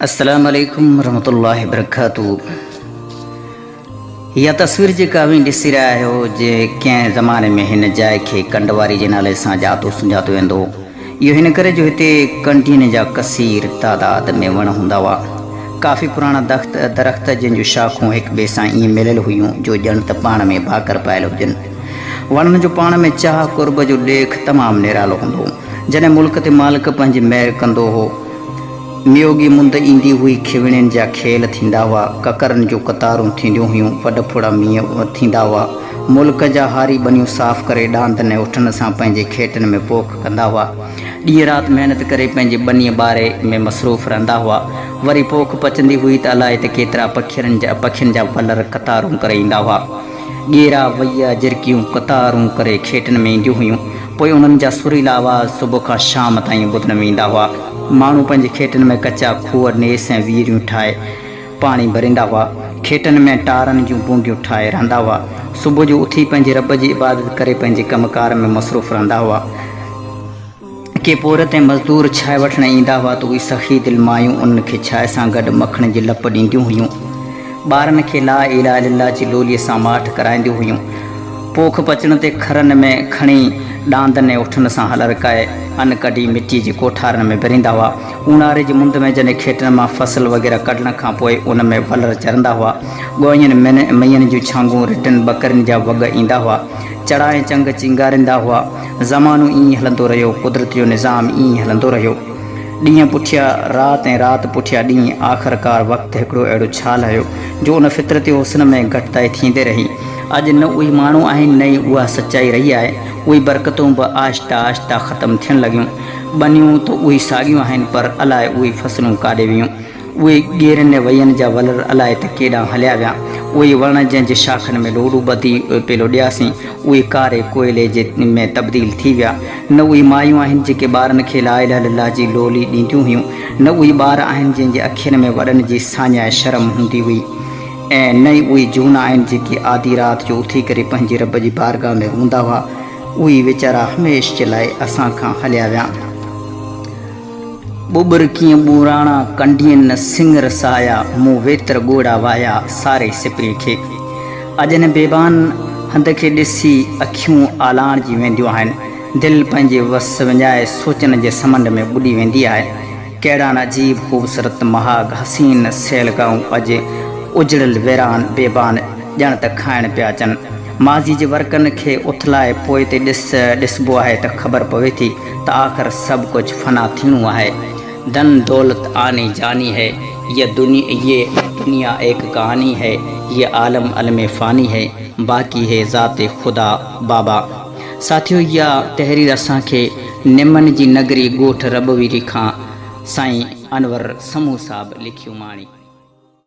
अस्सलामुअलैकुम वरहमतुल्लाहि वबरकातुहू। इहा तस्वीर जेका बि ॾिसी रहिया आहियो जे कंहिं ज़माने में हिन जाइ खे कंडवारी जे नाले सां ॼातो सुञातो वेंदो। इहो हिन करे जो हिते कंडीन जा कसीर तादाद में वण हूंदा हुआ। काफ़ी पुराणा दरख़्त जिन जूं शाखूं हिक ॿिए सां ईअं मिलियल हुयूं जो ॼण त पाण में भाकर पायल हुजनि। वणनि जो पाण में चाह कुर्ब जो ॾेख तमामु निरालो हूंदो। जॾहिं मुल्क ते मालिक पंहिंजी महर कंदो हो, मियोगी मुंद ईंदी हुई, खिवणियुनि जा खेल थींदा हुआ, ककरनि जूं कतारूं थींदियूं हुयूं, वॾ फुड़ा मींहं थींदा हुआ। मुल्क जा हारी बनियूं साफ़ करे डांदनि ऐं उठनि सां पंहिंजे खेतनि में पोख कंदा हुआ। ॾींहुं राति महिनत करे पंहिंजे बनीअ ॿारे में मसरूफ़ रहंदा हुआ। वरी पोख पचंदी हुई त अलाए त केतिरा पखियुनि जा वलर कतारूं करे ईंदा हुआ। ॻेरा वैया झिरकियूं कतारूं करे खेतनि में ईंदियूं हुयूं। पोइ उन्हनि जा सुरीला आवाज़ सुबुह खां शाम ताईं ॿुधण में ईंदा हुआ। माण्हू पंहिंजे खेतनि में कचा खूह नेस ऐं वीरियूं ठाहे पाणी भरींदा हुआ। खेतनि में टारनि जूं बूंदियूं ठाहे रहंदा हुआ। सुबुह जो उथी पंहिंजे रब जी इबादत करे पंहिंजे कमकार में मसरूफ़ रहंदा हुआ। के पोरत ऐं मज़दूर छाए वठण ईंदा हुआ त उहे सख़ी दिलि मायूं उन्हनि खे छाए सां गॾु मखण जी लप ॾींदियूं हुयूं। ॿारनि खे ला इलाहा इल्लल्लाह जी लोलीअ सां माठ कराईंदियूं हुयूं। पोख पचण ते खरनि में खणी डांदनि ऐं उठनि सां हलरकाए अन कढी मिटी जे कोठारनि में भरींदा हुआ। ऊन्हारे जी मुंद में जॾहिं खेतनि मां फसल वग़ैरह कढण खां पोइ उन में वलर चरंदा हुआ। ॻोहियुनि मईनि जूं छांगूं रिटनि बकरियुनि जा वॻ ईंदा हुआ। चड़ा ऐं चंग चिंगारींदा हुआ। ज़मानो ईअं हलंदो रहियो, कुदरत जो निज़ाम ईअं हलंदो रहियो। ॾींहं पुठियां राति ऐं राति पुठियां ॾींहुं आख़िरकार वक़्तु हिकिड़ो अहिड़ो छाल आयो जो उन फितरती हुस्न में घटिताई थींदे रही। अॼु न उहे माण्हू आहिनि, न ई उहा सचाई रही आहे। उहे बरकतूं बि आहिस्ता आहिस्ता ख़तमु थियणु लॻियूं। बनियूं त उहे साॻियूं आहिनि, पर अलाए उहे फसलूं काॾे वियूं। उहे ॻेरनि ऐं वैयनि जा वलर अलाए त केॾां हलिया विया। उहे वण जंहिंजे शाखनि में ॾोॾू ॿधी पेलो ॾियासीं, उहे कारे कोयले जे में तब्दील थी विया। न उहे मायूं आहिनि जेके ॿारनि खे ला इलाहा इल्लल्लाह जी लोली ॾींदियूं हुयूं। न उहे ॿार आहिनि जंहिंजे अखियुनि में वॾनि जी साञाए शर्म हूंदी हुई। ऐं न ई उहे जून आहिनि जेके आधी राति जो उथी करे पंहिंजे रब जी बारगाह में हूंदा हुआ। उहे वीचारा हमेशह जे लाइ असां खां हलिया विया। ॿुॿर कीअं ॿूराणा कंडियनि सिंगर साया, मूं वेतर ॻोड़ा वाया सारे सिपरी खे। अजन बेबान हंध खे ॾिसी अखियूं आलाण जी वेंदियूं आहिनि। दिलि पंहिंजे वस विञाए सोचनि जे समंड में ॿुॾी वेंदी आहे। कहिड़ा न अजीब ख़ूबसूरत महाग हसीन सैलगाऊं अॼु उजड़ियल वीरान बेबान ॼण त खाइण पिया अचनि। माज़ी जे वर्कनि खे उथलाए पोइ ते ॾिसबो आहे त ख़बर पवे थी त आख़िर सभु कुझु फना थियणो आहे। धन दौलत आनी जानी है, ये दुनिया एक कहानी है, ये आलम अलम फ़ानी है, बाक़ी है ज़ाते खुदा बाबा। साथियो, इहा तहरीर असांखे निमन जी नगरी ॻोठ रबवीरी खां साईं अनवर समूह साहब लिखियूं माणी।